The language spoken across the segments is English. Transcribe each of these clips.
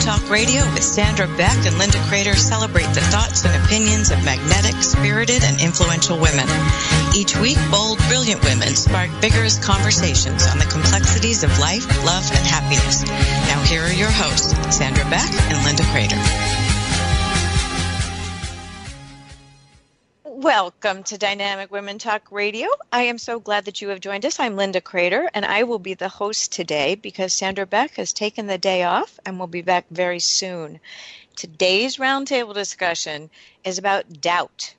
Talk Radio with Sandra Beck and Linda Crater celebrate the thoughts and opinions of magnetic, spirited, and influential women. Each week, bold, brilliant women spark vigorous conversations on the complexities of life, love, and happiness. Now here are your hosts, Sandra Beck and Linda Crater. Welcome to Dynamic Women Talk Radio. I am so glad that you have joined us. I'm Linda Crater, and I will be the host today because Sandra Beck has taken the day off and will be back very soon. Today's roundtable discussion is about doubt.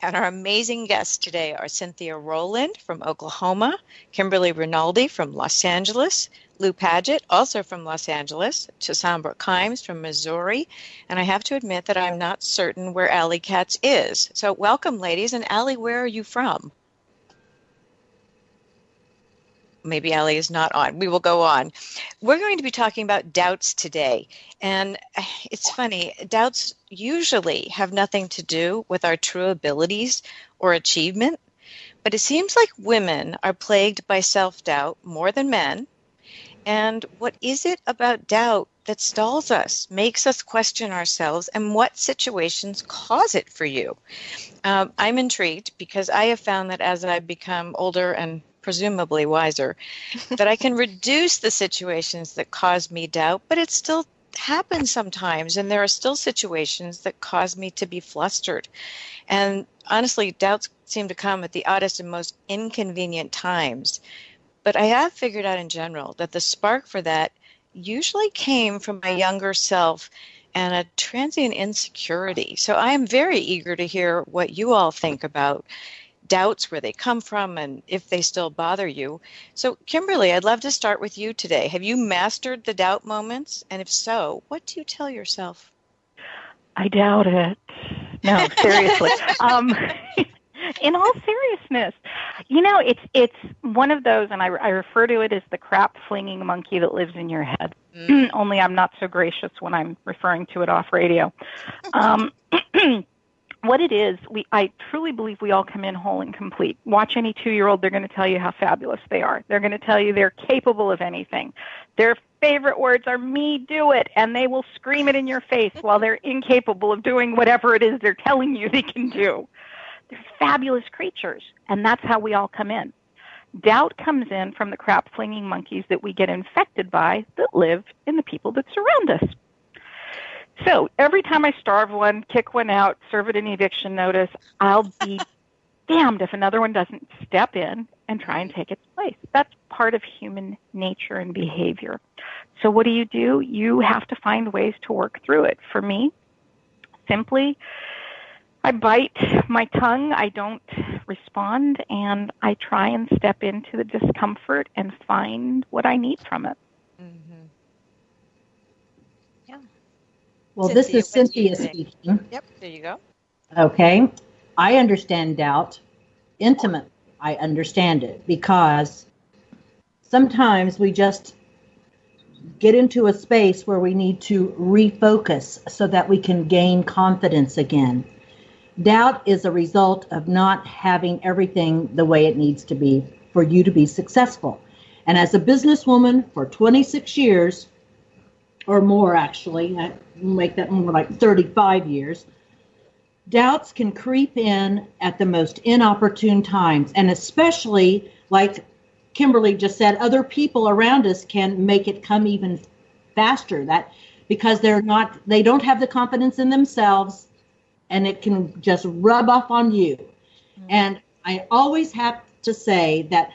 And our amazing guests today are Cynthia Rowland from Oklahoma, Kimberly Rinaldi from Los Angeles, Lou Paget, also from Los Angeles, Chisambra Kimes from Missouri, and I have to admit that I'm not certain where Allie Katz is. So welcome, ladies. And Allie, where are you from? Maybe Allie is not on. We will go on. We're going to be talking about doubts today. And it's funny, doubts usually have nothing to do with our true abilities or achievement. But it seems like women are plagued by self-doubt more than men. And what is it about doubt that stalls us, makes us question ourselves, and what situations cause it for you? I'm intrigued because I have found that as I've become older and presumably wiser, that I can reduce the situations that cause me doubt, but it still happens sometimes, and there are still situations that cause me to be flustered. And honestly, doubts seem to come at the oddest and most inconvenient times. But I have figured out in general that the spark for that usually came from my younger self and a transient insecurity. So I am very eager to hear what you all think about doubts, where they come from, and if they still bother you. So, Kimberly, I'd love to start with you today. Have you mastered the doubt moments? And if so, what do you tell yourself? I doubt it. No, seriously. In all seriousness, you know, it's one of those, and I refer to it as the crap-flinging monkey that lives in your head. Only I'm not so gracious when I'm referring to it off radio. What it is, I truly believe we all come in whole and complete. Watch any 2-year-old, they're going to tell you how fabulous they are. They're going to tell you they're capable of anything. Their favorite words are, me, do it, and they will scream it in your face while they're incapable of doing whatever it is they're telling you they can do. They're fabulous creatures, and that's how we all come in. Doubt comes in from the crap-flinging monkeys that we get infected by that live in the people that surround us. So every time I starve one, kick one out, serve it an eviction notice, I'll be damned if another one doesn't step in and try and take its place. That's part of human nature and behavior. So what do? You have to find ways to work through it. For me, simply, I bite my tongue, I don't respond, and I try and step into the discomfort and find what I need from it. Mm-hmm. Yeah. Well, Cynthia, this is Cynthia speaking. Yep, there you go. Okay. I understand doubt intimately. I understand it because sometimes we just get into a space where we need to refocus so that we can gain confidence again. Doubt is a result of not having everything the way it needs to be for you to be successful. And as a businesswoman for 26 years, or more actually, I make that more like 35 years, doubts can creep in at the most inopportune times. And especially, like Kimberly just said, other people around us can make it come even faster. That because they don't have the confidence in themselves, and it can just rub off on you. Mm-hmm. And I always have to say that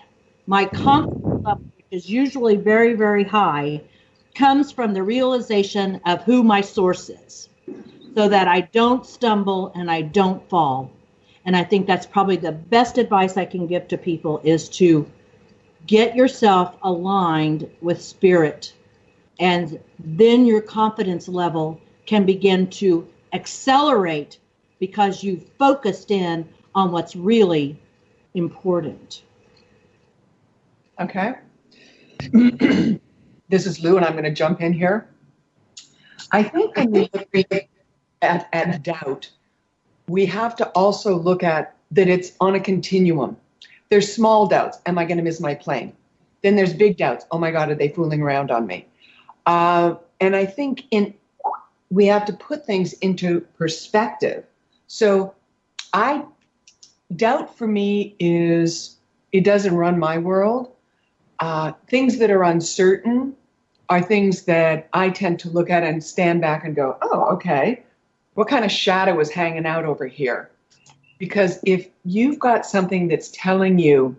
my confidence level, which is usually very, very high, comes from the realization of who my source is, so that I don't stumble and I don't fall. And I think that's probably the best advice I can give to people is to get yourself aligned with spirit. And then your confidence level can begin to accelerate because you focused in on what's really important. Okay. This is Lou, and I'm going to jump in here. I think when we look at doubt, we have to also look at that it's on a continuum. There's small doubts. Am I going to miss my plane? Then there's big doubts. Oh, my God, are they fooling around on me? And And I think we have to put things into perspective. So doubt for me it doesn't run my world. Things that are uncertain are things that I tend to look at and stand back and go, oh, okay, what kind of shadow is hanging out over here? Because if you've got something that's telling you,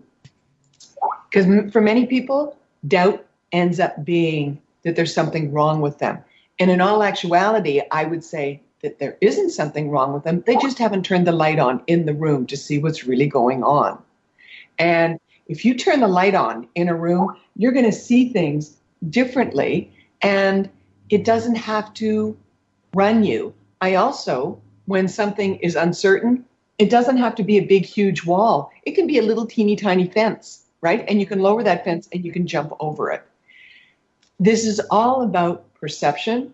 because for many people, doubt ends up being that there's something wrong with them. And in all actuality, I would say that there isn't something wrong with them. They just haven't turned the light on in the room to see what's really going on. And if you turn the light on in a room, you're going to see things differently, and it doesn't have to run you. I also, when something is uncertain, it doesn't have to be a big, huge wall. It can be a little teeny tiny fence, right? And you can lower that fence and you can jump over it. This is all about perception,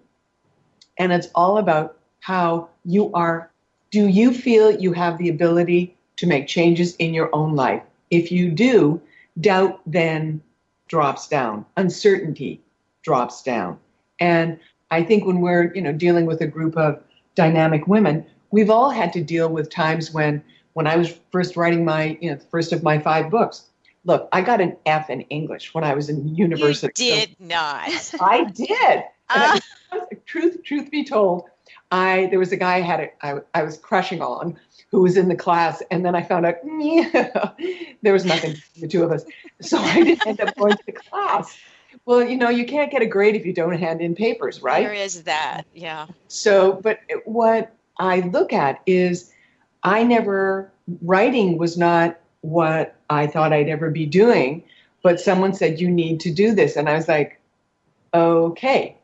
and it's all about how you are. Do you feel you have the ability to make changes in your own life? If you do, doubt then drops down. Uncertainty drops down. And I think when we're, dealing with a group of dynamic women, we've all had to deal with times when I was first writing my, first of my 5 books. Look, I got an F in English when I was in university. You did not. I did. Truth be told, there was a guy I was crushing on who was in the class, and then I found out there was nothing between the two of us. So I didn't end up going to the class. Well, you can't get a grade if you don't hand in papers, right? There is that, yeah. So, but what I look at is writing was not what I thought I'd ever be doing, but someone said, you need to do this. And I was like, okay.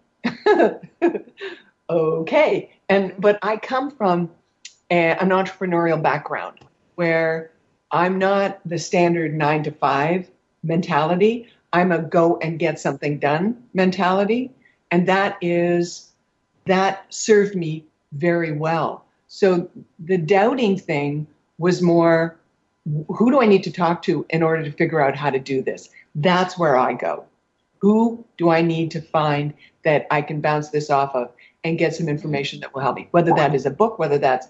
Okay. But I come from an entrepreneurial background where I'm not the standard 9 to 5 mentality. I'm a go and get something done mentality. And that served me very well. So the doubting thing was more, who do I need to talk to in order to figure out how to do this? That's where I go. Who do I need to find that I can bounce this off of and get some information that will help me? Whether that is a book, whether that's,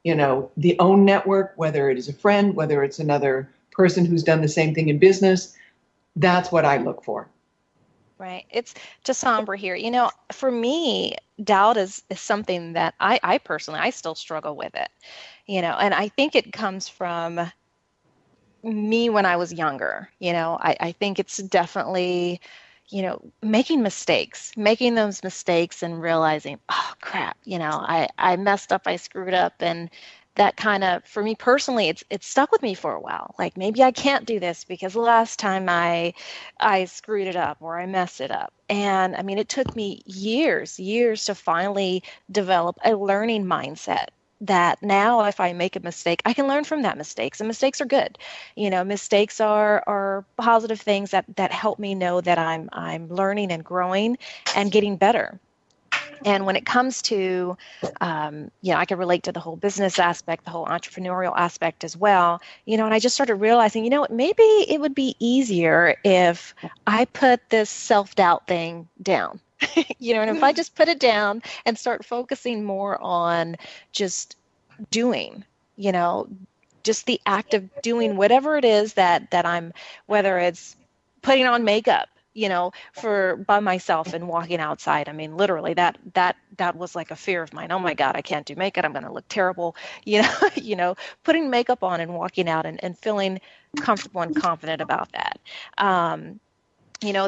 the OWN network, whether it is a friend, whether it's another person who's done the same thing in business. That's what I look for. Right. It's just Amber here. For me, doubt is something that I personally, I still struggle with it, and I think it comes from me when I was younger. I think it's definitely, making those mistakes and realizing, oh crap, I messed up, I screwed up. And that kind of, for me personally, it's stuck with me for a while. Like, maybe I can't do this because last time I screwed it up or I messed it up. And I mean, it took me years to finally develop a learning mindset that now if I make a mistake, I can learn from that mistake. And mistakes are good. Mistakes are positive things that help me know that I'm learning and growing and getting better. And when it comes to, I can relate to the whole business aspect, the whole entrepreneurial aspect as well, and I just started realizing, maybe it would be easier if I put this self-doubt thing down, and if I just put it down and start focusing more on just doing, just the act of doing whatever it is that I'm, whether it's putting on makeup, by myself and walking outside. I mean, literally that was like a fear of mine. Oh my God, I can't do makeup. I'm going to look terrible. Putting makeup on and walking out and feeling comfortable and confident about that.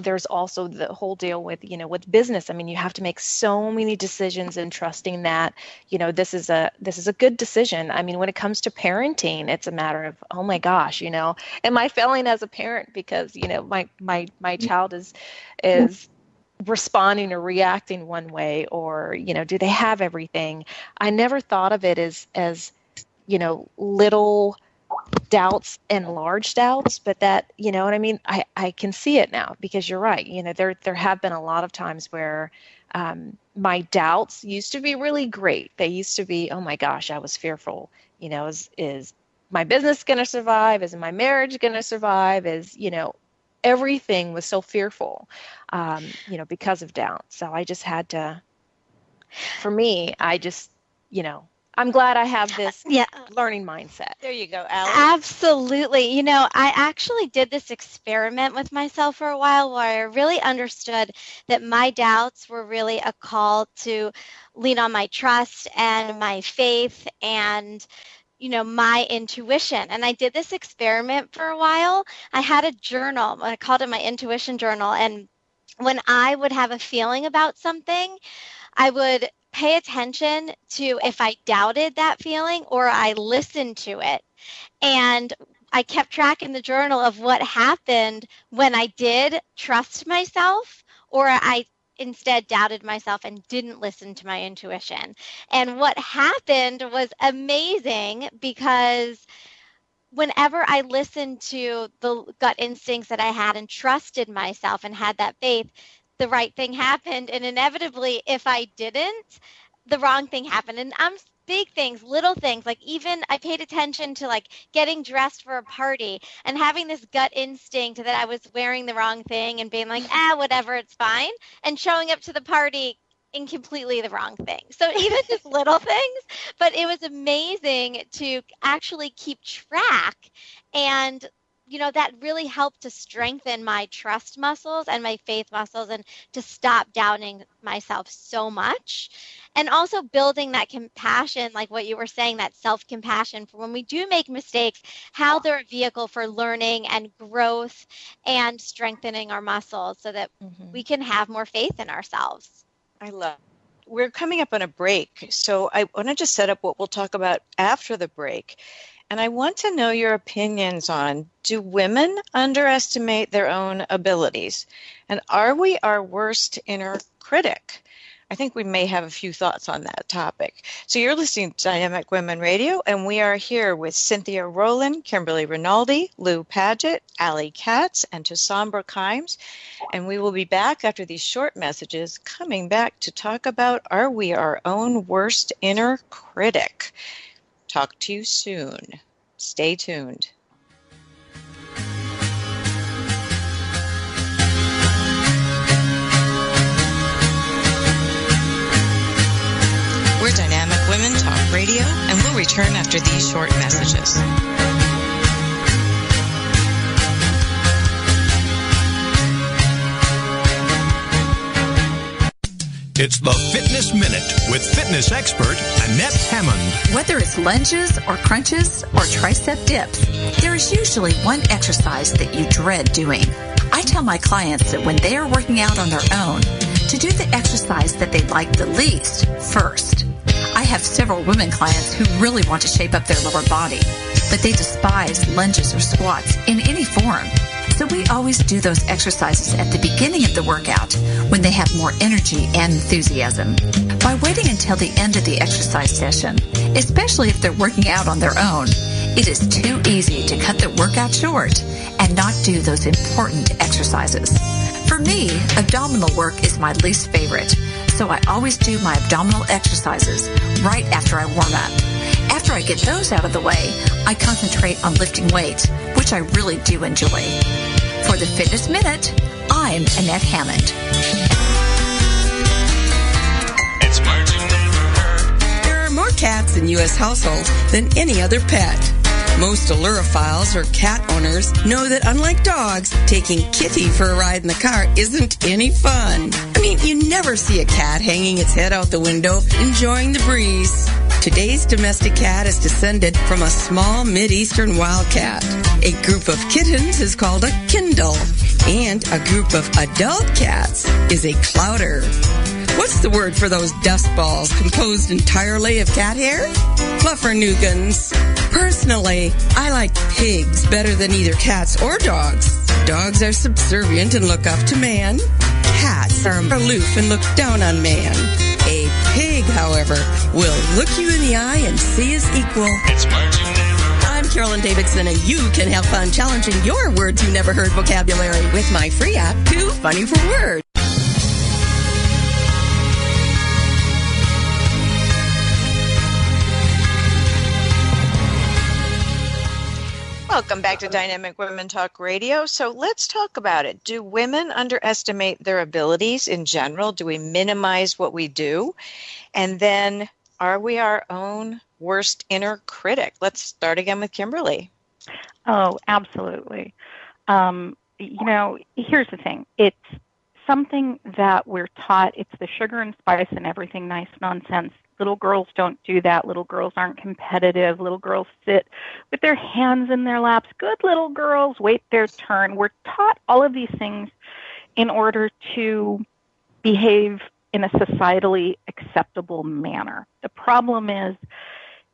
There's also the whole deal with, with business. I mean, you have to make so many decisions and trusting that, this is a good decision. I mean, when it comes to parenting, it's a matter of, oh my gosh, am I failing as a parent because, my child is responding or reacting one way, or, do they have everything? I never thought of it as little doubts and large doubts, but that, what I mean? I can see it now because you're right. There have been a lot of times where my doubts used to be really great. They used to be, oh my gosh, I was fearful, is my business going to survive? Is my marriage going to survive? everything was so fearful, because of doubt. So I just had to, for me, I'm glad I have this learning mindset. There you go, Allie. Absolutely. I actually did this experiment with myself for a while where I really understood that my doubts were really a call to lean on my trust and my faith and my intuition. And I did this experiment for a while. I had a journal. I called it my intuition journal. And when I would have a feeling about something, I would pay attention to if I doubted that feeling or I listened to it. And I kept track in the journal of what happened when I did trust myself or I instead doubted myself and didn't listen to my intuition. And what happened was amazing because whenever I listened to the gut instincts that I had and trusted myself and had that faith, the right thing happened. And inevitably, if I didn't, the wrong thing happened. And big things, little things, like even I paid attention to like getting dressed for a party and having this gut instinct that I was wearing the wrong thing and being like, whatever, it's fine. And showing up to the party in completely the wrong thing. So even just little things, but it was amazing to actually keep track. And that really helped to strengthen my trust muscles and my faith muscles and to stop doubting myself so much. And also building that compassion, like what you were saying, that self-compassion for when we do make mistakes, how they're a vehicle for learning and growth and strengthening our muscles so that we can have more faith in ourselves. I love it. We're coming up on a break, so I want to just set up what we'll talk about after the break. And I want to know your opinions on, do women underestimate their own abilities? And are we our worst inner critic? I think we may have a few thoughts on that topic. So you're listening to Dynamic Women Radio, and we are here with Cynthia Rowland, Kimberly Rinaldi, Lou Paget, Allie Katz, and Tasambra Kimes. And we will be back after these short messages, coming back to talk about, are we our own worst inner critic? Talk to you soon. Stay tuned. We're Dynamic Women Talk Radio, and we'll return after these short messages. It's the Fitness Minute with fitness expert Annette Hammond. Whether it's lunges or crunches or tricep dips, there is usually one exercise that you dread doing. I tell my clients that when they are working out on their own, to do the exercise that they like the least first. I have several women clients who really want to shape up their lower body, but they despise lunges or squats in any form. So we always do those exercises at the beginning of the workout when they have more energy and enthusiasm. By waiting until the end of the exercise session, especially if they're working out on their own, it is too easy to cut the workout short and not do those important exercises. For me, abdominal work is my least favorite, so I always do my abdominal exercises right after I warm up. After I get those out of the way, I concentrate on lifting weights, which I really do enjoy. For the Fitness Minute, I'm Annette Hammond. It's Martin. There are more cats in U.S. households than any other pet. Most Allurophiles or cat owners know that unlike dogs, taking Kitty for a ride in the car isn't any fun. I mean, you never see a cat hanging its head out the window, enjoying the breeze. Today's domestic cat is descended from a small Mid-Eastern wildcat. A group of kittens is called a Kindle, and a group of adult cats is a clouder. What's the word for those dust balls composed entirely of cat hair? Fluffernuggins. Personally, I like pigs better than either cats or dogs. Dogs are subservient and look up to man. Cats are aloof and look down on man. A pig, however, will look you in the eye and see as equal. It's Martin. I'm Carolyn Davidson, and you can have fun challenging your words you never heard vocabulary with my free app, Too Funny for Words. Welcome back to Dynamic Women Talk Radio. So let's talk about it. Do women underestimate their abilities in general? Do we minimize what we do? And then are we our own worst inner critic? Let's start again with Kimberly. Oh, absolutely. Here's the thing. It's something that we're taught. It's the sugar and spice and everything nice nonsense. Little girls don't do that. Little girls aren't competitive. Little girls sit with their hands in their laps. Good little girls wait their turn. We're taught all of these things in order to behave in a societally acceptable manner. The problem is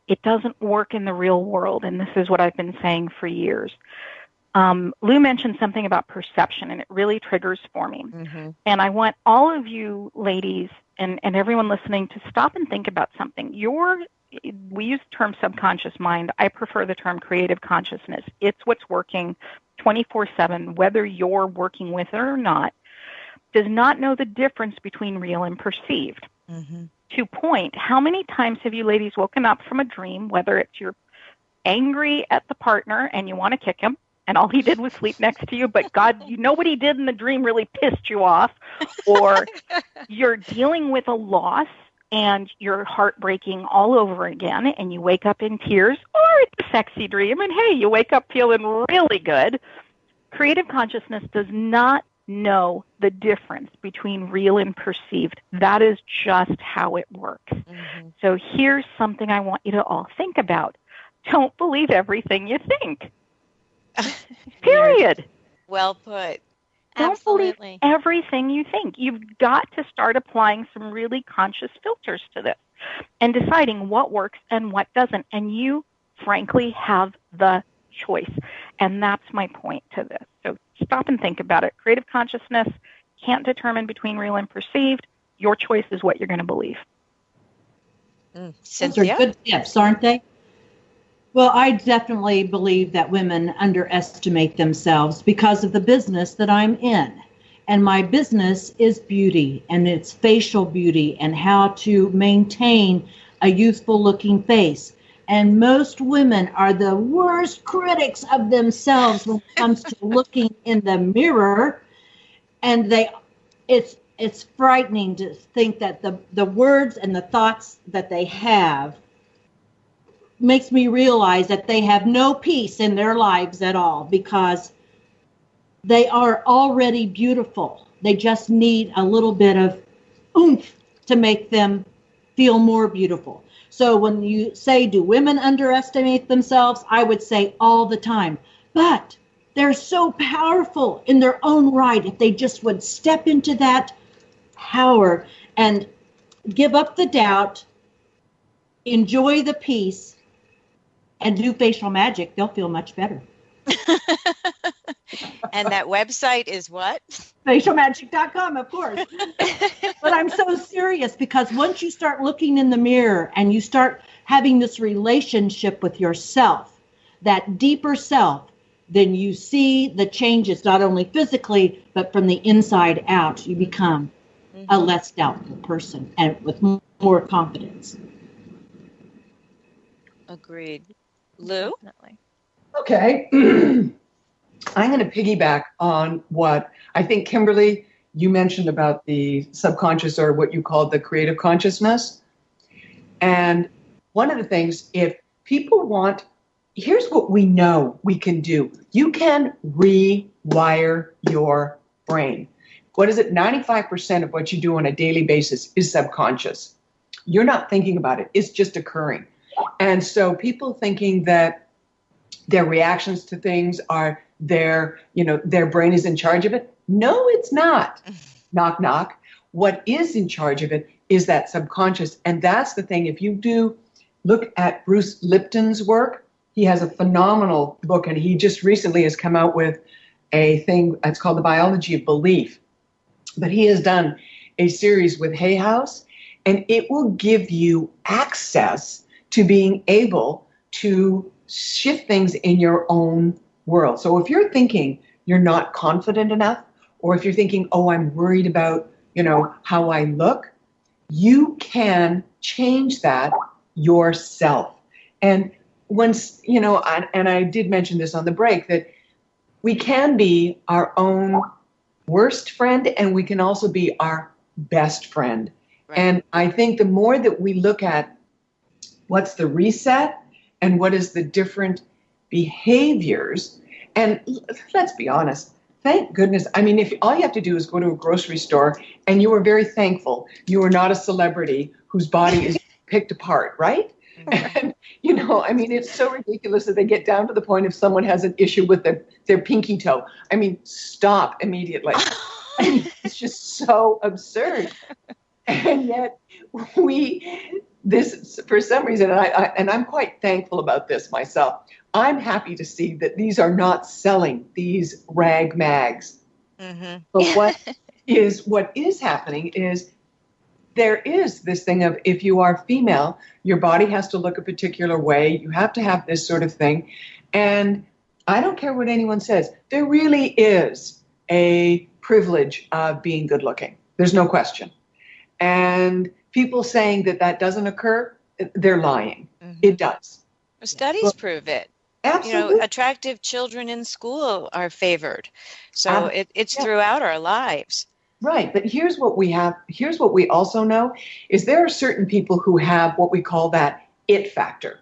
it doesn't work in the real world, and this is what I've been saying for years. Lou mentioned something about perception, and it really triggers for me. Mm-hmm. And I want all of you ladies and everyone listening to stop and think about something. We use the term subconscious mind. I prefer the term creative consciousness. It's what's working 24/7, whether you're working with it or not, does not know the difference between real and perceived. Mm-hmm. To point, how many times have you ladies woken up from a dream, whether it's you're angry at the partner and you want to kick him, and all he did was sleep next to you, but God, you know what he did in the dream really pissed you off, or you're dealing with a loss and you're heartbreaking all over again, and you wake up in tears, or it's a sexy dream, and hey, you wake up feeling really good. Creative consciousness does not know the difference between real and perceived. That is just how it works. Mm-hmm. So here's something I want you to all think about. Don't believe everything you think. Period. Well put. Don't Absolutely. believe everything you think. You've got to start applying some really conscious filters to this and deciding what works and what doesn't. And you, frankly, have the choice. And that's my point to this. So stop and think about it. Creative consciousness can't determine between real and perceived. Your choice is what you're going to believe. Those are good tips, aren't they? Well, I definitely believe that women underestimate themselves because of the business that I'm in. And my business is beauty, and it's facial beauty and how to maintain a youthful looking face. And most women are the worst critics of themselves when it comes to looking in the mirror. And it's frightening to think that the words and the thoughts that they have makes me realize that they have no peace in their lives at all, because they are already beautiful. They just need a little bit of oomph to make them feel more beautiful. So when you say, do women underestimate themselves? I would say all the time. But they're so powerful in their own right if they just would step into that power and give up the doubt, enjoy the peace, and do facial magic. They'll feel much better. And that website is what? Facialmagic.com, of course. But I'm so serious, because once you start looking in the mirror and you start having this relationship with yourself, that deeper self, then you see the changes, not only physically, but from the inside out. You become a less doubtful person and with more confidence. Agreed. Lou? Definitely. Okay. I'm going to piggyback on what I think, Kimberly, you mentioned about the subconscious, or what you called the creative consciousness. And one of the things, if people want, here's what we know we can do. You can rewire your brain. What is it? 95% of what you do on a daily basis is subconscious. You're not thinking about it. It's just occurring. And so people thinking that their reactions to things are their brain is in charge of it. No, it's not. Knock, knock. What is in charge of it is that subconscious. And that's the thing. If you do look at Bruce Lipton's work, he has a phenomenal book, and he just recently has come out with a thing that's called The Biology of Belief. But he has done a series with Hay House, and it will give you access to being able to shift things in your own world. So if you're thinking you're not confident enough, or if you're thinking, oh, I'm worried about, how I look, you can change that yourself. And once, and I did mention this on the break, that we can be our own worst friend and we can also be our best friend. Right. And I think the more that we look at what's the reset and what is the different behaviors, and let's be honest, thank goodness. I mean, if all you have to do is go to a grocery store and you are very thankful you are not a celebrity whose body is picked apart, right? And, I mean, it's so ridiculous that they get down to the point if someone has an issue with their pinky toe. I mean, stop immediately. I mean, it's just so absurd. And yet for some reason, and I'm quite thankful about this myself, I'm happy to see that these are not selling these rag mags. Mm-hmm. But what is happening is there is this thing of, if you are female, your body has to look a particular way. You have to have this sort of thing. And I don't care what anyone says. There really is a privilege of being good looking. There's no question. And people saying that doesn't occur, they're lying. Mm-hmm. It does. Studies prove it. Absolutely. Attractive children in school are favored. So it's throughout our lives. Right. But here's what we have. Here's what we also know is there are certain people who have what we call that it factor.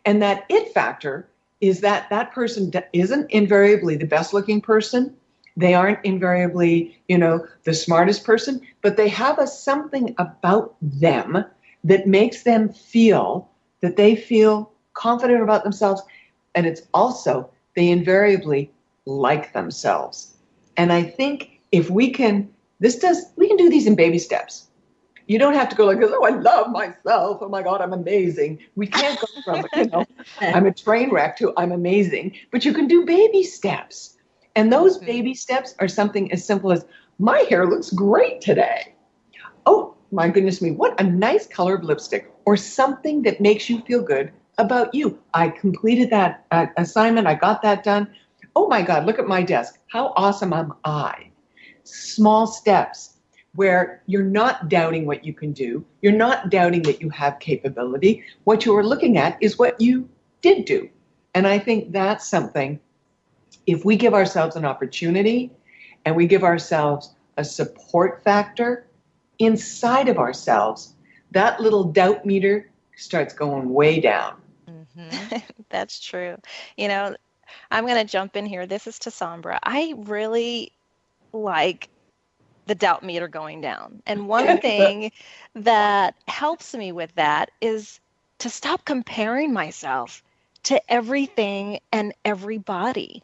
And that it factor is that person isn't invariably the best looking person. They aren't invariably, the smartest person, but they have something about them that makes them feel that they feel confident about themselves. And it's also, they invariably like themselves. And I think if we can do these in baby steps. You don't have to go like, oh, I love myself. Oh my God, I'm amazing. We can't go from, I'm a train wreck to I'm amazing, but you can do baby steps. And those baby steps are something as simple as, my hair looks great today. Oh my goodness me, what a nice color of lipstick, or something that makes you feel good about you. I completed that assignment. I got that done. Oh my God, look at my desk. How awesome am I? Small steps where you're not doubting what you can do. You're not doubting that you have capability. What you are looking at is what you did do. And I think that's something, if we give ourselves an opportunity and we give ourselves a support factor inside of ourselves, that little doubt meter starts going way down. Mm-hmm. That's true. I'm going to jump in here. This is Tasambra. I really like the doubt meter going down. And one thing that helps me with that is to stop comparing myself to everything and everybody.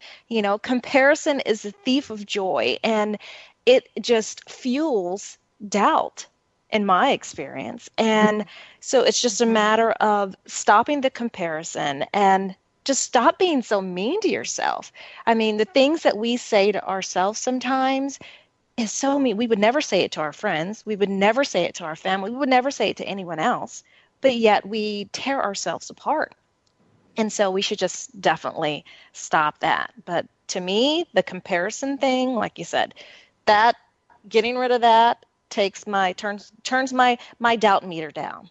Comparison is a thief of joy, and it just fuels doubt in my experience. And so it's just a matter of stopping the comparison and just stop being so mean to yourself. I mean, the things that we say to ourselves sometimes is so mean. We would never say it to our friends. We would never say it to our family. We would never say it to anyone else. But yet we tear ourselves apart. And so we should just definitely stop that. But to me, the comparison thing, like you said, that getting rid of that turns my doubt meter down.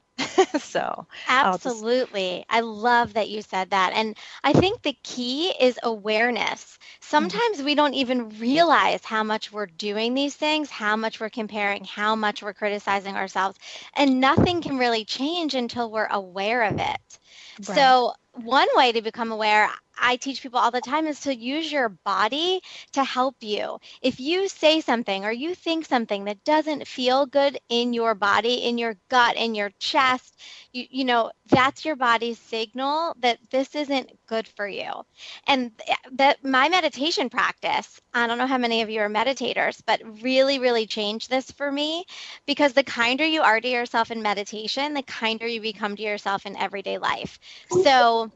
So absolutely. I love that you said that. And I think the key is awareness. Sometimes we don't even realize how much we're doing these things, how much we're comparing, how much we're criticizing ourselves, and nothing can really change until we're aware of it. Right. So one way to become aware, I teach people all the time, is to use your body to help you. If you say something or you think something that doesn't feel good in your body, in your gut, in your chest, you know, that's your body's signal that this isn't good for you. And that my meditation practice, I don't know how many of you are meditators, but really, really changed this for me, because the kinder you are to yourself in meditation, the kinder you become to yourself in everyday life. So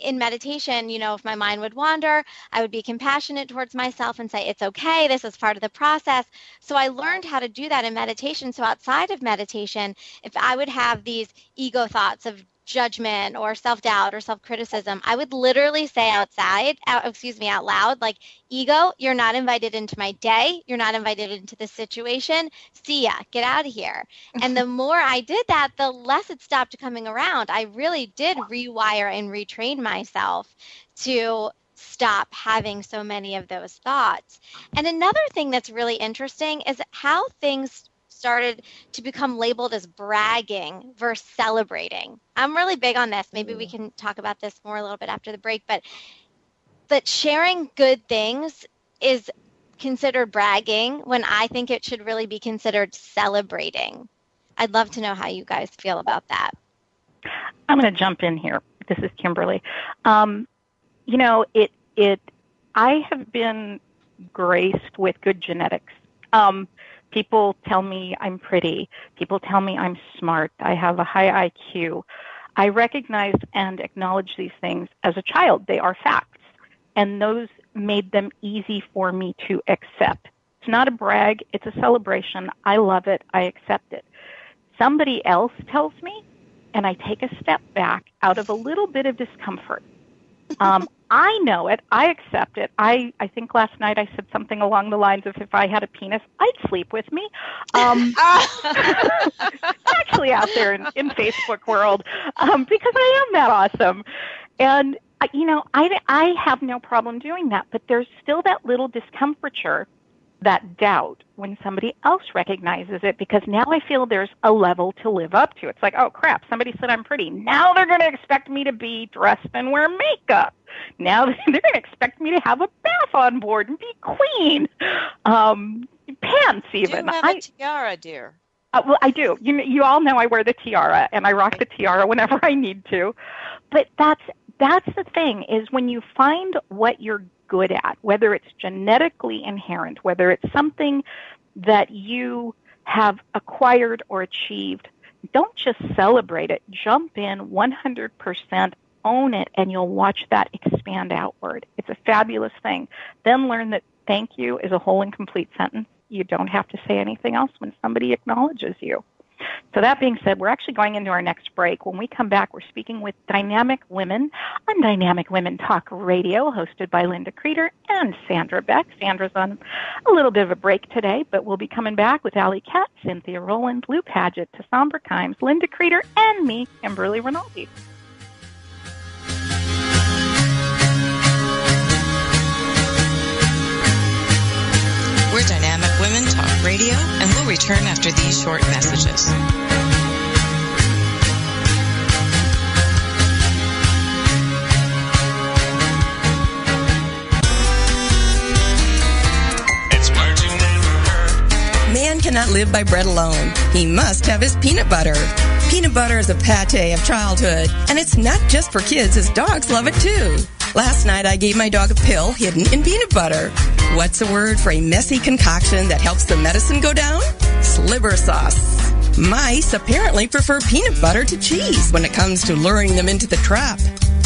in meditation, you know, if my mind would wander, I would be compassionate towards myself and say, it's okay, this is part of the process. So I learned how to do that in meditation. So outside of meditation, if I would have these ego thoughts of self-judgment or self-doubt or self-criticism, I would literally say out loud, like, ego, you're not invited into my day. You're not invited into this situation. See ya. Get out of here. And the more I did that, the less it stopped coming around. I really did rewire and retrain myself to stop having so many of those thoughts. And another thing that's really interesting is how things started to become labeled as bragging versus celebrating. I'm really big on this. Maybe we can talk about this more a little bit after the break, but sharing good things is considered bragging when I think it should really be considered celebrating. I'd love to know how you guys feel about that. I'm going to jump in here. This is Kimberly. You know, I have been graced with good genetics. People tell me I'm pretty. People tell me I'm smart. I have a high IQ. I recognize and acknowledge these things as a child. They are facts. And those made them easy for me to accept. It's not a brag. It's a celebration. I love it. I accept it. Somebody else tells me, and I take a step back out of a little bit of discomfort. I know it. I accept it. I think last night I said something along the lines of, if I had a penis, I'd sleep with me. Actually out there in Facebook world, because I am that awesome. And, you know, I have no problem doing that, but there's still that little discomfiture, that doubt when somebody else recognizes it, because now I feel there's a level to live up to. It's like, oh, crap, somebody said I'm pretty. Now they're going to expect me to be dressed and wear makeup. Now they're going to expect me to have a bath on board and be clean. Pants even. Do you have a tiara, dear? Well, I do. You all know I wear the tiara, and I rock the tiara whenever I need to. But that's the thing, is when you find what you're good at, whether it's genetically inherent, whether it's something that you have acquired or achieved, don't just celebrate it. Jump in 100%, own it, and you'll watch that expand outward. It's a fabulous thing. Then learn that thank you is a whole and complete sentence. You don't have to say anything else when somebody acknowledges you. So that being said, we're actually going into our next break. When we come back, we're speaking with Dynamic Women on Dynamic Women Talk Radio, hosted by Linda Creeder and Sandra Beck. Sandra's on a little bit of a break today, but we'll be coming back with Allie Katz, Cynthia Rowland, Lou Padgett, Tassombra Kimes, Linda Creeder, and me, Kimberly Rinaldi. We're Dynamic Women Talk Radio, and we'll return after these short messages. Man cannot live by bread alone. He must have his peanut butter. Peanut butter is a pate of childhood, and it's not just for kids, as dogs love it too. Last night I gave my dog a pill hidden in peanut butter. What's a word for a messy concoction that helps the medicine go down? Sliver sauce. Mice apparently prefer peanut butter to cheese when it comes to luring them into the trap.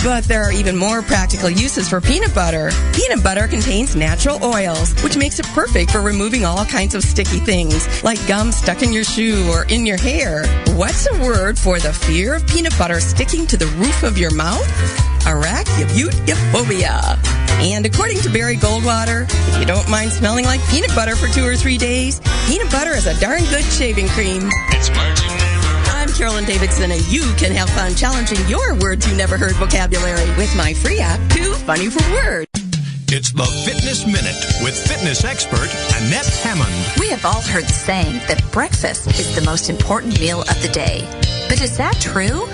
But there are even more practical uses for peanut butter. Peanut butter contains natural oils, which makes it perfect for removing all kinds of sticky things, like gum stuck in your shoe or in your hair. What's a word for the fear of peanut butter sticking to the roof of your mouth? Arachnophobia. And according to Barry Goldwater, if you don't mind smelling like peanut butter for 2 or 3 days, peanut butter is a darn good shaving cream. It's Marching I'm Carolyn Davidson, and you can have fun challenging your words you never heard vocabulary with my free app, Too Funny for Words. It's the Fitness Minute with fitness expert Annette Hammond. We have all heard the saying that breakfast is the most important meal of the day. But is that true?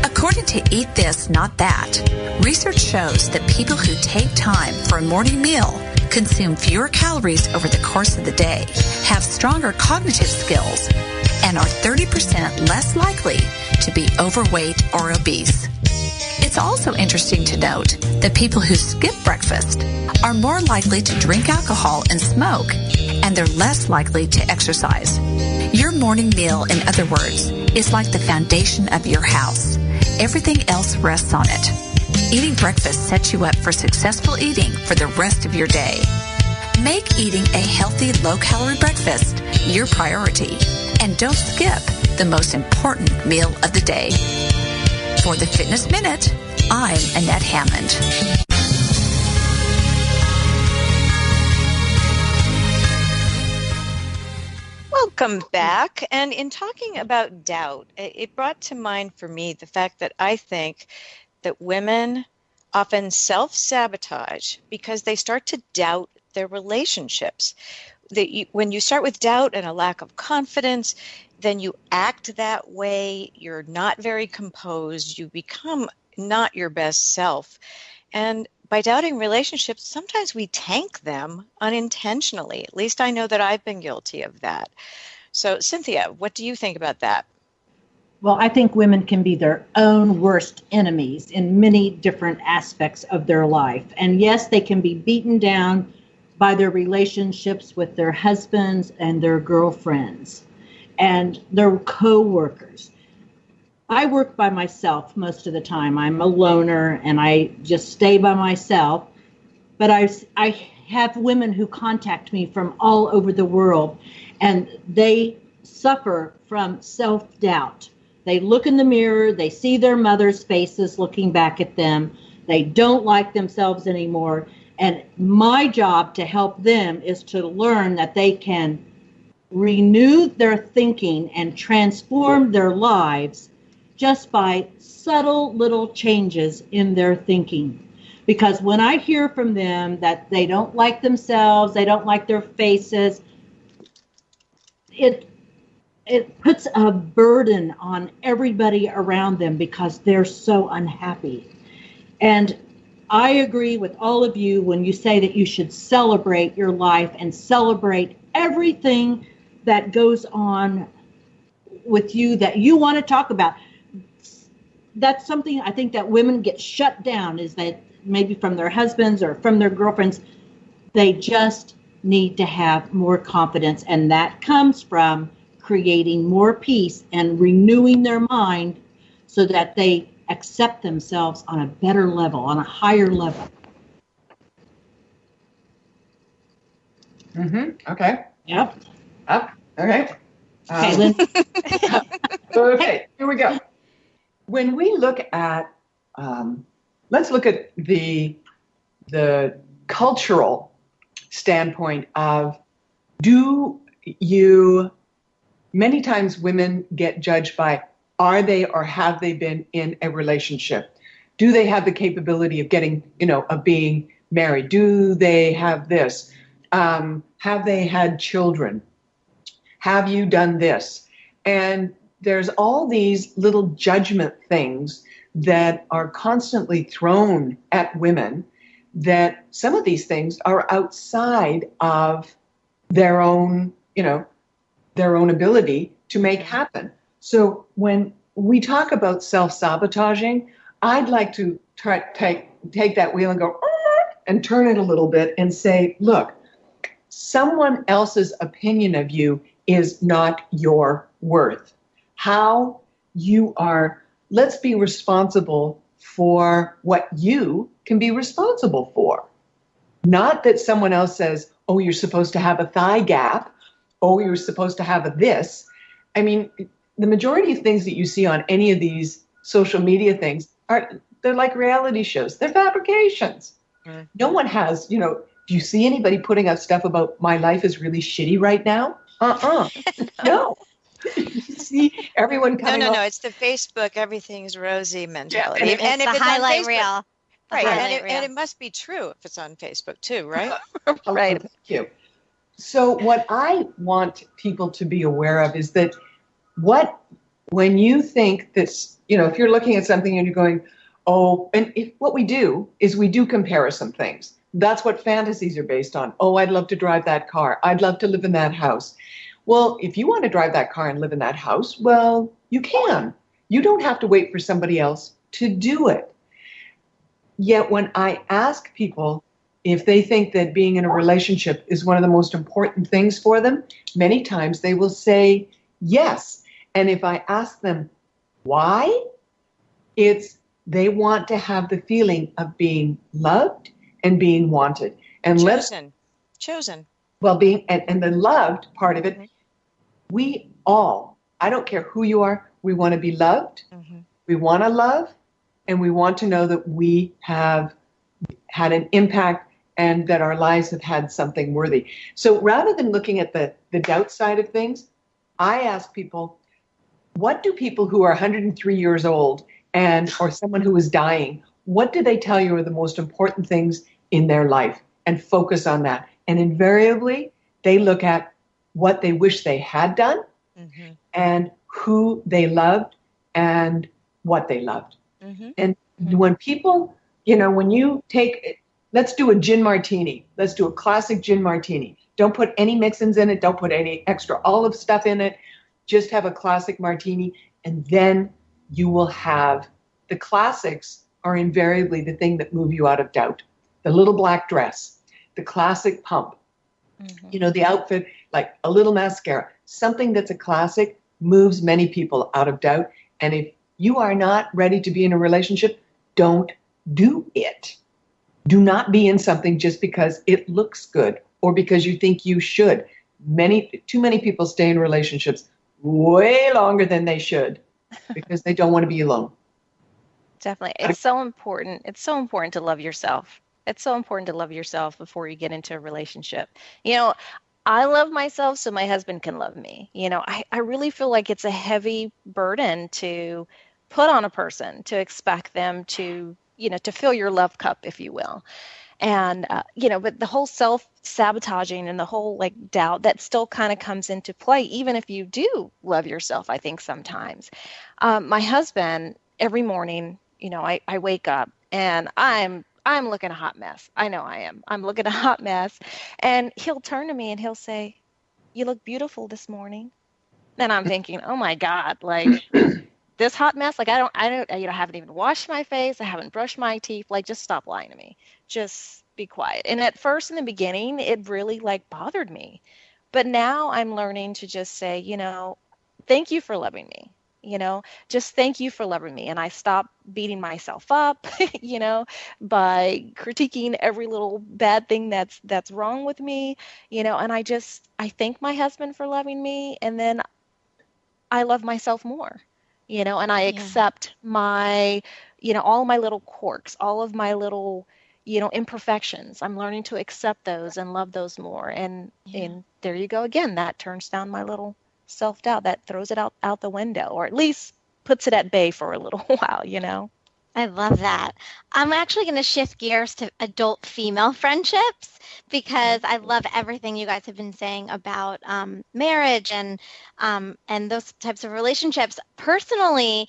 According to Eat This, Not That, research shows that people who take time for a morning meal consume fewer calories over the course of the day, have stronger cognitive skills, and are 30% less likely to be overweight or obese. It's also interesting to note that people who skip breakfast are more likely to drink alcohol and smoke, and they're less likely to exercise. Your morning meal, in other words, is like the foundation of your house. Everything else rests on it. Eating breakfast sets you up for successful eating for the rest of your day. Make eating a healthy, low-calorie breakfast your priority, and don't skip the most important meal of the day. For the Fitness Minute, I'm Annette Hammond. Welcome back. And in talking about doubt, it brought to mind for me the fact that I think that women often self-sabotage because they start to doubt their relationships. When you start with doubt and a lack of confidence, then you act that way. You're not very composed. You become not your best self. And by doubting relationships, sometimes we tank them unintentionally. At least I know that I've been guilty of that. So, Cynthia, what do you think about that? Well, I think women can be their own worst enemies in many different aspects of their life. And yes, they can be beaten down by their relationships with their husbands and their girlfriends and their co-workers. I work by myself most of the time. I'm a loner and I just stay by myself. But I have women who contact me from all over the world, and they suffer from self-doubt. They look in the mirror, they see their mother's faces looking back at them. They don't like themselves anymore. And my job to help them is to learn that they can renew their thinking and transform their lives just by subtle little changes in their thinking. Because when I hear from them that they don't like themselves, they don't like their faces, it puts a burden on everybody around them because they're so unhappy. And I agree with all of you when you say that you should celebrate your life and celebrate everything that goes on with you that you want to talk about. That's something I think that women get shut down, is that maybe from their husbands or from their girlfriends, they just need to have more confidence. And that comes from creating more peace and renewing their mind so that they accept themselves on a better level, on a higher level. Okay. Yep. Okay. Okay, Lynn. Okay, here we go. When we look at, let's look at the cultural standpoint of, many times women get judged by, are they or have they been in a relationship? Do they have the capability of getting, of being married? Do they have this? Have they had children? Have you done this? And there's all these little judgment things that are constantly thrown at women, that some of these things are outside of their own, their own ability to make happen. So when we talk about self-sabotaging, I'd like to take that wheel and go and turn it a little bit and say, look, someone else's opinion of you is not your worth. How you are, let's be responsible for what you can be responsible for. Not that someone else says, oh, you're supposed to have a thigh gap. Oh, you're supposed to have a this. I mean, the majority of things that you see on any of these social media things they're like reality shows. They're fabrications. Mm-hmm. No one has, do you see anybody putting up stuff about my life is really shitty right now? No. You see everyone coming No, it's the Facebook everything's rosy mentality. Yeah, and it's the highlight reel. Right, and it must be true if it's on Facebook too, right? Right. Thank you. So what I want people to be aware of is that when you think this, if you're looking at something and you're going, what we do is we do comparison things. That's what fantasies are based on. Oh, I'd love to drive that car. I'd love to live in that house. Well, if you want to drive that car and live in that house, well, you can. You don't have to wait for somebody else to do it. Yet when I ask people if they think that being in a relationship is one of the most important things for them, many times they will say yes. And if I ask them why, it's they want to have the feeling of being loved and being wanted. And chosen. Well, being and the loved part of it, we all, I don't care who you are, we want to be loved, We want to love, and we want to know that we have had an impact and that our lives have had something worthy. So rather than looking at the doubt side of things, I ask people, what do people who are 103 years old or someone who is dying, what do they tell you are the most important things in their life? And focus on that. And invariably, they look at what they wish they had done and who they loved and what they loved. And when people, when you take, let's do a gin martini. Let's do a classic gin martini. Don't put any mix-ins in it. Don't put any extra olive stuff in it. Just have a classic martini. And then you will have, the classics are invariably the thing that move you out of doubt. The little black dress, the classic pump, the outfit, like a little mascara, something that's a classic moves many people out of doubt. And if you are not ready to be in a relationship, don't do it. Do not be in something just because it looks good or because you think you should. Too many people stay in relationships way longer than they should because they don't want to be alone. Definitely. It's so important. It's so important to love yourself. It's so important to love yourself before you get into a relationship. I love myself so my husband can love me. I really feel like it's a heavy burden to put on a person, to expect them to, to fill your love cup, if you will. And, but the whole self-sabotaging and the whole doubt that still kind of comes into play, even if you do love yourself, I think sometimes. My husband, every morning, I wake up and I'm looking a hot mess. I know I am. I'm looking a hot mess. And he'll turn to me and he'll say, "You look beautiful this morning." And I'm thinking, oh my God, this hot mess, I haven't even washed my face. I haven't brushed my teeth. Just stop lying to me. Just be quiet. And at first in the beginning, it really bothered me. But now I'm learning to just say, thank you for loving me. Just thank you for loving me. And I stop beating myself up, by critiquing every little bad thing that's wrong with me, and I thank my husband for loving me. And then I love myself more, and I accept my, all my little quirks, all of my little, imperfections. I'm learning to accept those and love those more. And there you go again. That turns down my little self-doubt, that throws it out the window, or at least puts it at bay for a little while, I love that. I'm actually going to shift gears to adult female friendships because I love everything you guys have been saying about marriage and those types of relationships. Personally,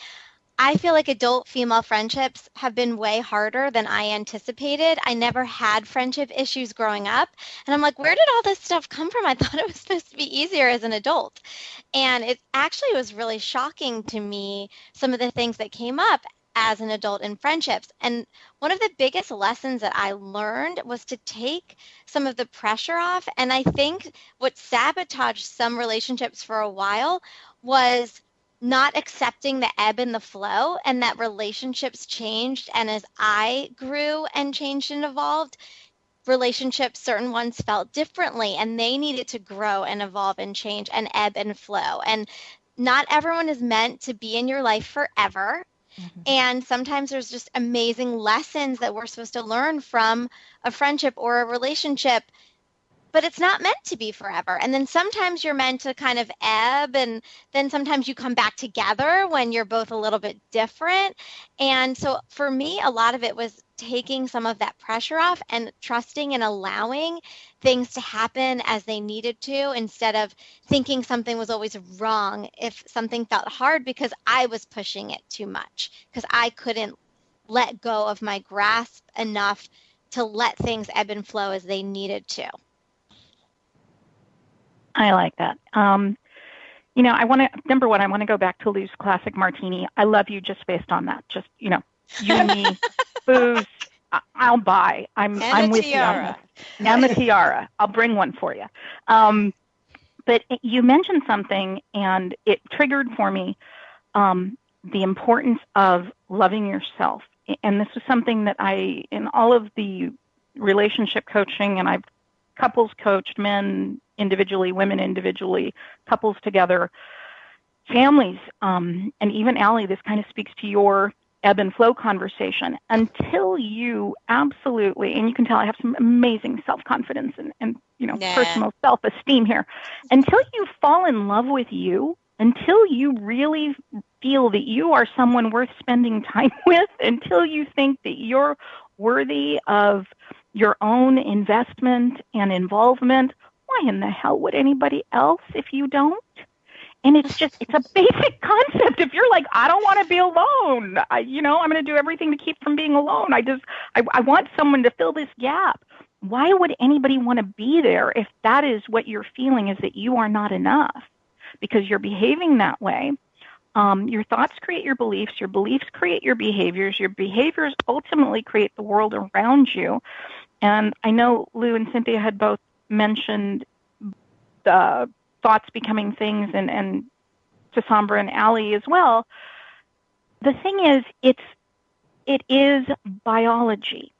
I feel like adult female friendships have been way harder than I anticipated. I never had friendship issues growing up. And I'm like, where did all this stuff come from? I thought it was supposed to be easier as an adult. And it actually was really shocking to me, some of the things that came up as an adult in friendships. And one of the biggest lessons that I learned was to take some of the pressure off. And I think what sabotaged some relationships for a while was not accepting the ebb and the flow, and that relationships changed. And as I grew and changed and evolved, relationships, certain ones felt differently, and they needed to grow and evolve and change and ebb and flow. And not everyone is meant to be in your life forever. And sometimes there's just amazing lessons that we're supposed to learn from a friendship or a relationship, but it's not meant to be forever. And then sometimes you're meant to kind of ebb, and then sometimes you come back together when you're both a little bit different. And so for me, a lot of it was taking some of that pressure off and trusting and allowing things to happen as they needed to, instead of thinking something was always wrong if something felt hard because I was pushing it too much, because I couldn't let go of my grasp enough to let things ebb and flow as they needed to. I like that. I want to go back to Lou's classic martini. I love you just based on that. Just, you and me, booze, I'll buy. I'm with you on that. And the tiara. I'll bring one for you. But you mentioned something, and it triggered for me the importance of loving yourself. And this is something that in all of the relationship coaching, and I've couples coached, men individually, women individually, couples together. families, and even Allie, this kind of speaks to your ebb and flow conversation. Until you absolutely, and you can tell I have some amazing self-confidence and personal self-esteem here. Until you fall in love with you, until you really feel that you are someone worth spending time with, until you think that you're worthy of your own investment and involvement, why in the hell would anybody else if you don't? And it's a basic concept. If you're like, I don't want to be alone, I'm going to do everything to keep from being alone. I want someone to fill this gap. Why would anybody want to be there if that is what you're feeling, is that you are not enough? Because you're behaving that way. Your thoughts create your beliefs create your behaviors ultimately create the world around you. And I know Lou and Cynthia had both mentioned the thoughts becoming things, and Tasambra and Allie as well. The thing is, it is biology.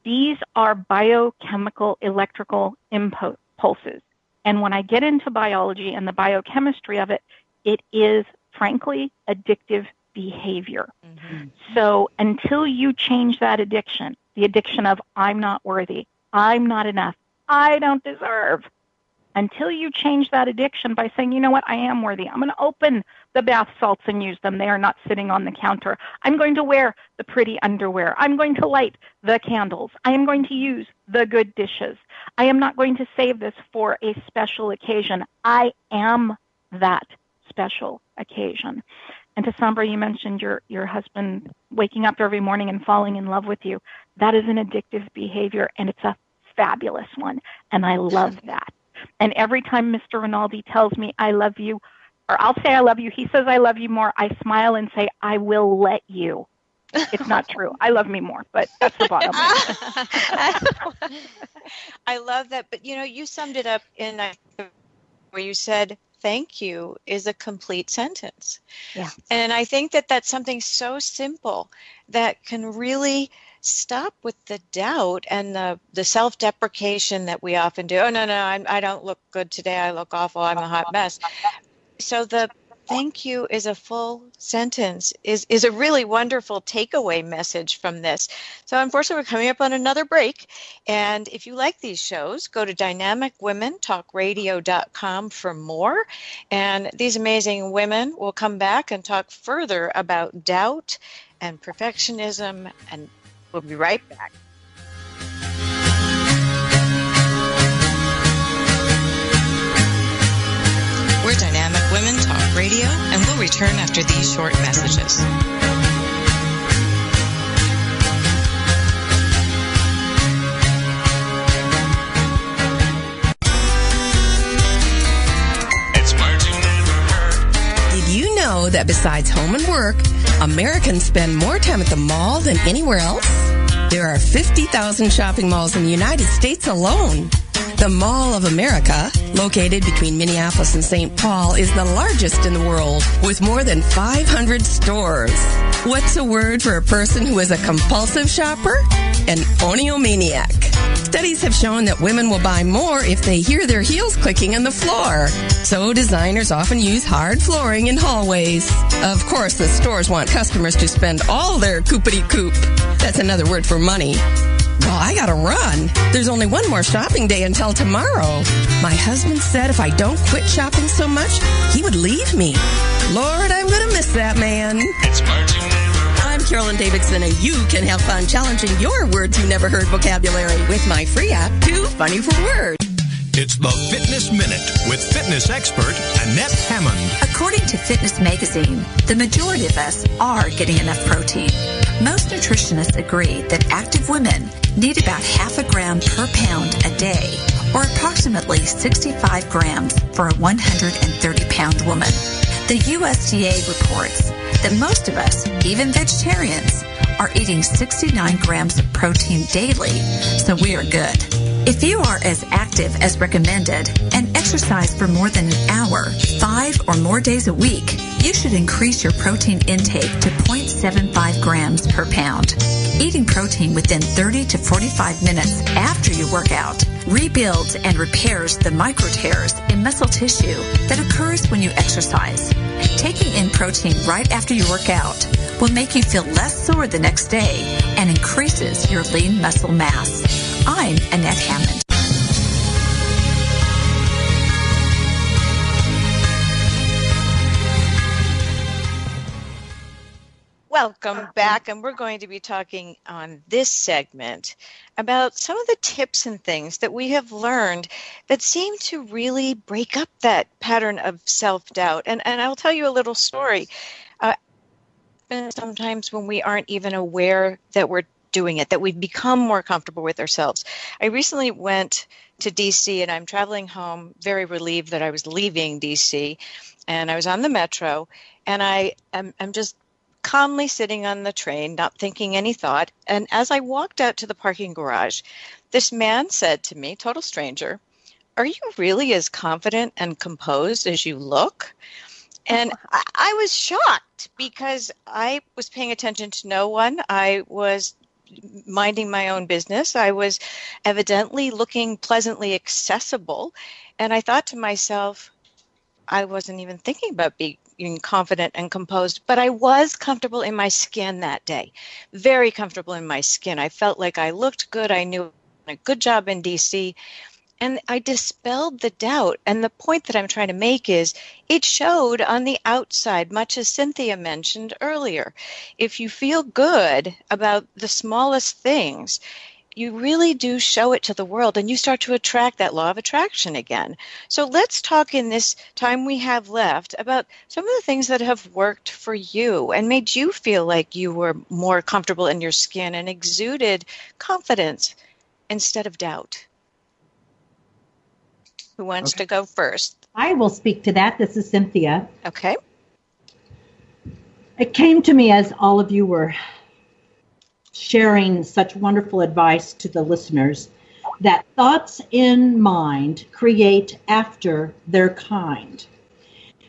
These are biochemical electrical impulses. And when I get into biology and the biochemistry of it, it is, frankly, addictive behavior. Mm-hmm. So until you change that addiction, the addiction of I'm not worthy, I'm not enough, I don't deserve, until you change that addiction by saying, you know what, I am worthy. I'm going to open the bath salts and use them. They are not sitting on the counter. I'm going to wear the pretty underwear. I'm going to light the candles. I am going to use the good dishes. I am not going to save this for a special occasion. I am that special occasion. And Tasambra, you mentioned your husband waking up every morning and falling in love with you. That is an addictive behavior, and it's a fabulous one, and I love that. And every time Mr. Rinaldi tells me I love you, or I'll say I love you, he says I love you more, I smile and say, I will let you. It's not true. I love me more, but that's the bottom line. I love that. But, you summed it up in where you said, thank you is a complete sentence. Yeah. And I think that that's something so simple that can really stop with the doubt and the self-deprecation that we often do. Oh, no, I don't look good today. I look awful. I'm a hot mess. So the thank you is a full sentence, is a really wonderful takeaway message from this. So unfortunately, we're coming up on another break. And if you like these shows, go to dynamicwomentalkradio.com for more. And these amazing women will come back and talk further about doubt and perfectionism, and we'll be right back. We're Dynamic Women Talk Radio, and we'll return after these short messages. Did you know that besides home and work, Americans spend more time at the mall than anywhere else? There are 50,000 shopping malls in the United States alone. The Mall of America, located between Minneapolis and St. Paul, is the largest in the world, with more than 500 stores. What's a word for a person who is a compulsive shopper? An oniomaniac. Studies have shown that women will buy more if they hear their heels clicking on the floor. So designers often use hard flooring in hallways. Of course, the stores want customers to spend all their coopity-coop. That's another word for money. Well, I gotta run. There's only one more shopping day until tomorrow. My husband said if I don't quit shopping so much, he would leave me. Lord, I'm gonna miss that man. I'm Carolyn Davidson, and you can have fun challenging your words you never heard vocabulary with my free app, Too Funny for Words. It's the Fitness Minute with fitness expert Annette Hammond. According to Fitness Magazine, the majority of us are getting enough protein. Most nutritionists agree that active women need about half a gram per pound a day, or approximately 65 grams for a 130-pound woman. The USDA reports that most of us, even vegetarians, are eating 69 grams of protein daily, so we are good. If you are as active active as recommended, and exercise for more than an hour, 5 or more days a week, you should increase your protein intake to 0.75 grams per pound. Eating protein within 30 to 45 minutes after you work out rebuilds and repairs the micro tears in muscle tissue that occurs when you exercise. Taking in protein right after you work out will make you feel less sore the next day and increases your lean muscle mass. I'm Annette Hammond. Welcome back, and we're going to be talking on this segment about some of the tips and things that we have learned that seem to really break up that pattern of self-doubt. And I'll tell you a little story. Sometimes when we aren't even aware that we're doing it, that we've become more comfortable with ourselves. I recently went to DC, and I'm traveling home, very relieved that I was leaving DC, and I was on the metro, and I'm just calmly sitting on the train, not thinking any thought. And as I walked out to the parking garage, this man said to me, total stranger, "Are you really as confident and composed as you look?" And I was shocked because I was paying attention to no one. I was minding my own business. I was evidently looking pleasantly accessible. And I thought to myself, I wasn't even thinking about being confident and composed, but I was comfortable in my skin that day, very comfortable in my skin. I felt like I looked good. I knew I did a good job in DC, and I dispelled the doubt. And the point that I'm trying to make is it showed on the outside, much as Cynthia mentioned earlier. If you feel good about the smallest things, you really do show it to the world, and you start to attract that law of attraction again. So let's talk in this time we have left about some of the things that have worked for you and made you feel like you were more comfortable in your skin and exuded confidence instead of doubt. Who wants to go first? I will speak to that. This is Cynthia. Okay. It came to me as all of you were sharing such wonderful advice to the listeners that thoughts in mind create after their kind.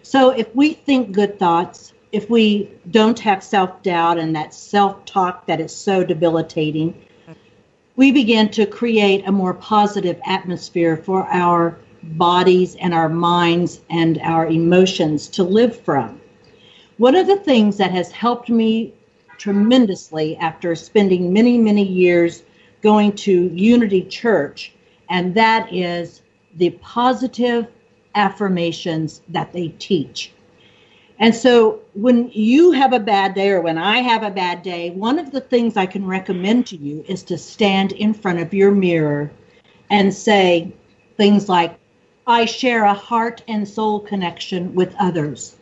So if we think good thoughts, if we don't have self-doubt and that self-talk that is so debilitating, we begin to create a more positive atmosphere for our bodies and our minds and our emotions to live from. One of the things that has helped me tremendously after spending many, many years going to Unity Church, and that is the positive affirmations that they teach. And so when you have a bad day or when I have a bad day, one of the things I can recommend to you is to stand in front of your mirror and say things like, "I share a heart and soul connection with others,"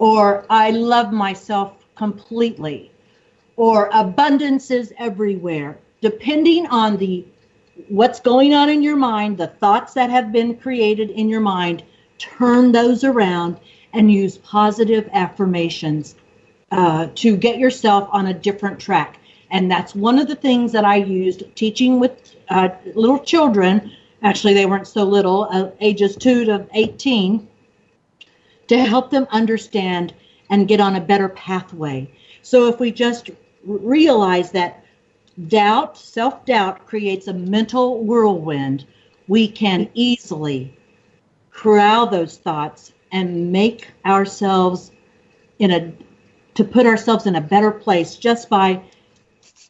or "I love myself completely," or "abundance is everywhere." Depending on what's going on in your mind, the thoughts that have been created in your mind, turn those around and use positive affirmations to get yourself on a different track. And that's one of the things that I used teaching with little children. Actually, they weren't so little, ages 2 to 18, to help them understand and get on a better pathway. So if we just realize that doubt, self-doubt creates a mental whirlwind, we can easily corral those thoughts and make ourselves to put ourselves in a better place just by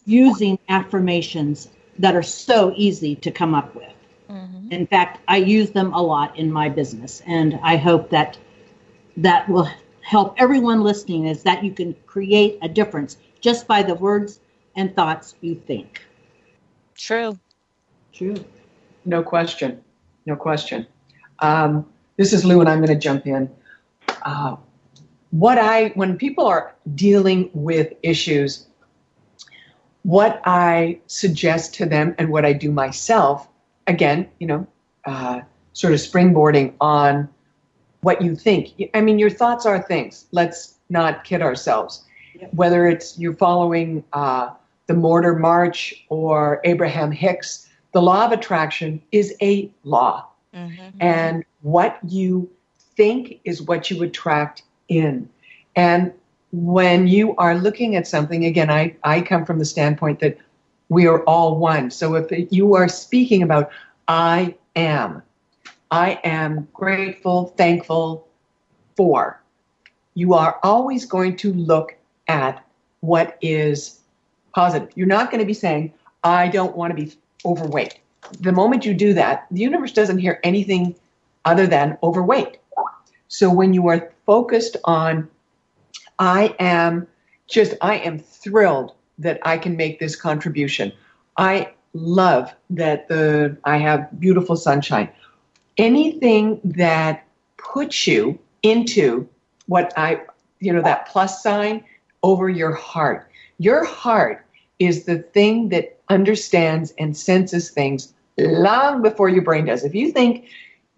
using affirmations that are so easy to come up with. Mm-hmm. In fact, I use them a lot in my business, and I hope that will help everyone listening, is that you can create a difference just by the words and thoughts you think. True. No question. This is Lou, and I'm going to jump in. When people are dealing with issues, what I suggest to them and what I do myself, again, sort of springboarding on what you think. I mean, your thoughts are things. Let's not kid ourselves. Yep. Whether it's you're following the Mortar March or Abraham Hicks, The law of attraction is a law. And what you think is what you attract in. And when you are looking at something, again, I come from the standpoint that we are all one. So if you are speaking about, I am grateful, thankful for, you are always going to look at what is positive. You're not going to be saying, I don't want to be overweight. The moment you do that, the universe doesn't hear anything other than overweight. So when you are focused on, I am thrilled that I can make this contribution. I love that I have beautiful sunshine. Anything that puts you into that plus sign over your heart. Your heart is the thing that understands and senses things long before your brain does. If you think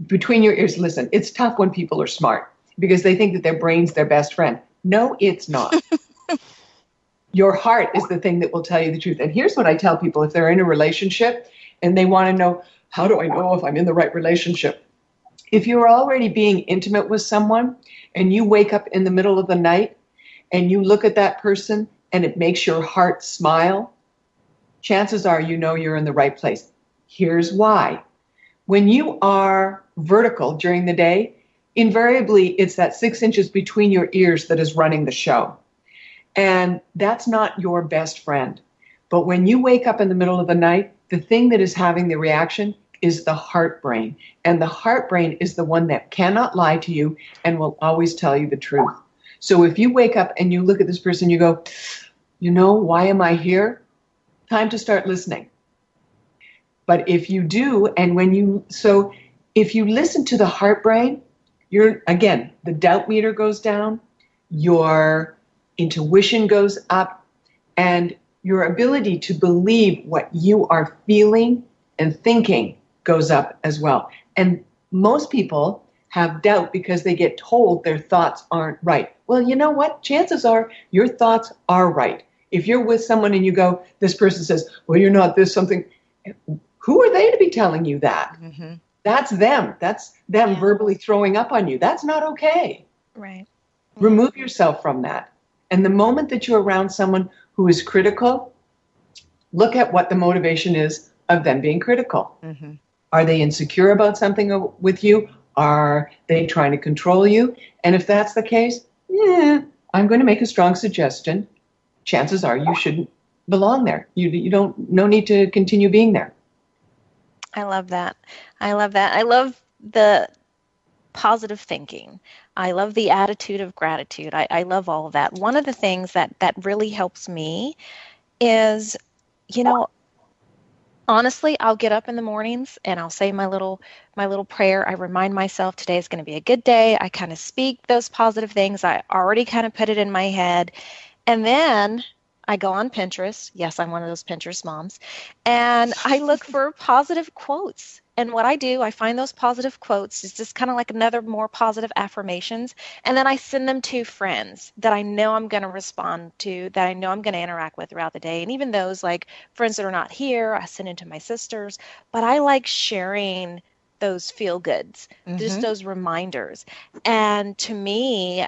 between your ears, listen, it's tough when people are smart because they think that their brain's their best friend. No, it's not. Your heart is the thing that will tell you the truth. And here's what I tell people if they're in a relationship and they want to know, how do I know if I'm in the right relationship? If you're already being intimate with someone and you wake up in the middle of the night and you look at that person and it makes your heart smile, chances are you know you're in the right place. Here's why. When you are vertical during the day, invariably it's that 6 inches between your ears that is running the show. And that's not your best friend. But when you wake up in the middle of the night, the thing that is having the reaction is the heart brain. And the heart brain is the one that cannot lie to you and will always tell you the truth. So if you wake up and you look at this person, you go, you know, why am I here? Time to start listening. But if you do, if you listen to the heart brain, the doubt meter goes down, your intuition goes up, and your ability to believe what you are feeling and thinking goes up as well. And most people have doubt because they get told their thoughts aren't right. Well, you know what? Chances are your thoughts are right. If you're with someone and you go, this person says, well, you're not this something. Who are they to be telling you that? Mm-hmm. That's them. That's them verbally throwing up on you. That's not okay. Right. Remove yourself from that. And the moment that you're around someone who is critical, look at what the motivation is of them being critical. Mm-hmm. Are they insecure about something with you? Are they trying to control you? And if that's the case, I'm going to make a strong suggestion. Chances are you shouldn't belong there. No need to continue being there. I love that. I love the positive thinking. I love the attitude of gratitude. I love all of that. One of the things that really helps me is, honestly, I'll get up in the mornings and I'll say my little prayer. I remind myself today is going to be a good day. I kind of speak those positive things. I already kind of put it in my head. And then I go on Pinterest. Yes, I'm one of those Pinterest moms. And I look for positive quotes. And what I do, I find those positive quotes. It's just kind of like another more positive affirmations. And then I send them to friends that I know I'm going to respond to, that I know I'm going to interact with throughout the day. And even those like friends that are not here, I send it to my sisters. But I like sharing those feel goods, just those reminders. And to me,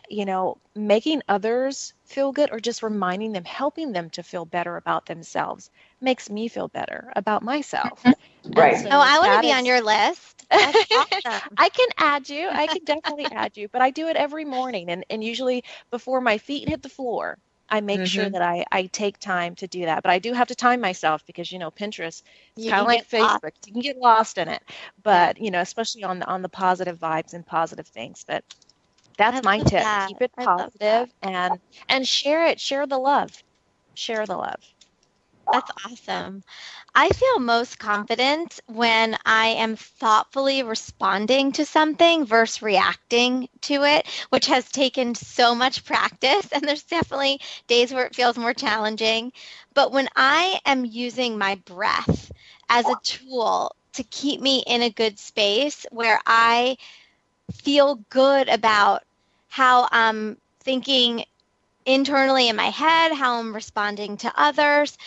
making others feel good or just reminding them, helping them to feel better about themselves makes me feel better about myself. Right. So I want to be on your list. That's awesome. I can add you. I can definitely add you, but I do it every morning. And usually before my feet hit the floor, I make sure that I take time to do that. But I do have to time myself because, Pinterest, it's kind of like Facebook. Lost. You can get lost in it. But, especially on the positive vibes and positive things. But that's my tip. Keep it positive and share it. Share the love. Share the love. That's awesome. I feel most confident when I am thoughtfully responding to something versus reacting to it, which has taken so much practice. And there's definitely days where it feels more challenging. But when I am using my breath as a tool to keep me in a good space where I feel good about how I'm thinking internally in my head, how I'm responding to others,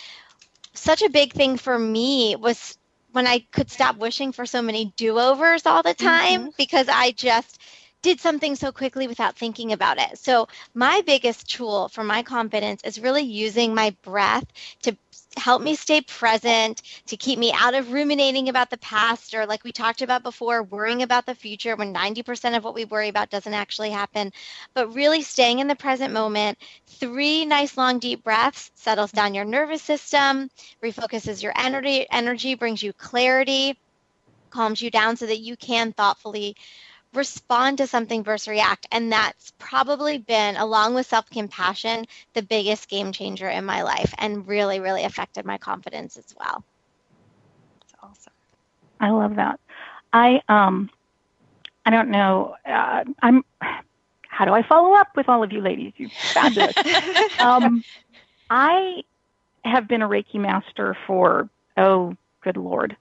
such a big thing for me was when I could stop wishing for so many do-overs all the time because I just did something so quickly without thinking about it. So my biggest tool for my confidence is really using my breath to help me stay present, to keep me out of ruminating about the past, or like we talked about before, worrying about the future when 90% of what we worry about doesn't actually happen, but really staying in the present moment. 3 nice long deep breaths settles down your nervous system, refocuses your energy, brings you clarity, calms you down so that you can thoughtfully respond to something versus react. And that's probably been, along with self-compassion, the biggest game changer in my life and really, really affected my confidence as well. That's awesome. I love that. I don't know. How do I follow up with all of you ladies? You're fabulous. I have been a Reiki master for, good Lord,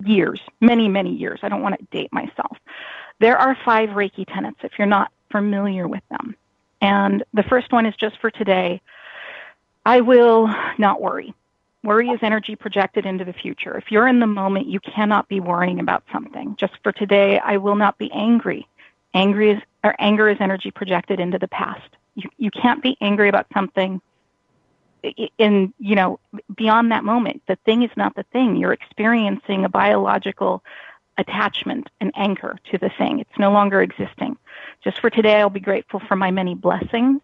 years, many, many years. I don't want to date myself. There are 5 Reiki tenets if you're not familiar with them. And the first one is just for today. I will not worry. Worry is energy projected into the future. If you're in the moment, you cannot be worrying about something. Just for today, I will not be angry. Anger is energy projected into the past. You can't be angry about something beyond that moment. The thing is not the thing. You're experiencing a biological attachment and anchor to the thing. It's no longer existing. Just for today, I'll be grateful for my many blessings.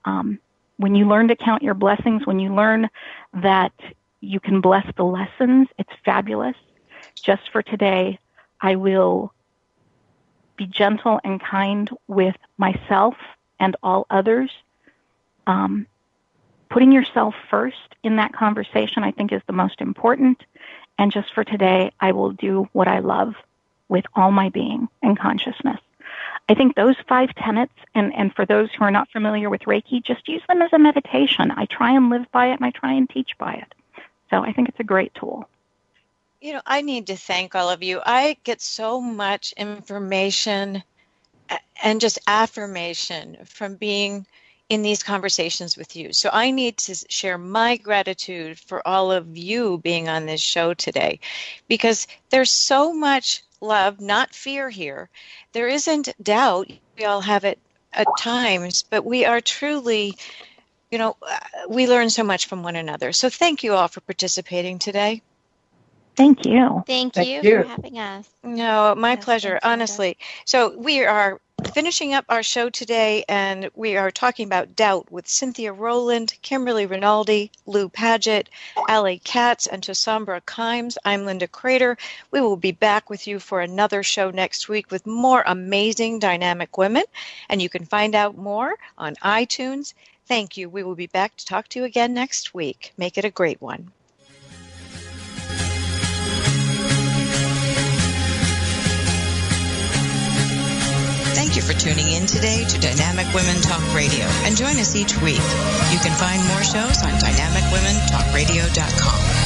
When you learn to count your blessings, when you learn that you can bless the lessons, it's fabulous. Just for today, I will be gentle and kind with myself and all others. Putting yourself first in that conversation, I think, is the most important. And just for today, I will do what I love with all my being and consciousness. I think those 5 tenets, and for those who are not familiar with Reiki, just use them as a meditation. I try and live by it, and I try and teach by it. So I think it's a great tool. I need to thank all of you. I get so much information and just affirmation from being in these conversations with you. So I need to share my gratitude for all of you being on this show today, because there's so much love, not fear here. There isn't doubt. We all have it at times, but we are truly, we learn so much from one another. So thank you all for participating today. Thank you. Thank you for having us. No, my pleasure, honestly. So we are finishing up our show today, and we are talking about doubt with Cynthia Rowland, Kimberly Rinaldi, Lou Paget, Allie Katz, and Tasambra Kimes. I'm Linda Crater. We will be back with you for another show next week with more amazing dynamic women, and you can find out more on iTunes. Thank you. We will be back to talk to you again next week. Make it a great one. Thank you for tuning in today to Dynamic Women Talk Radio, and join us each week. You can find more shows on dynamicwomentalkradio.com.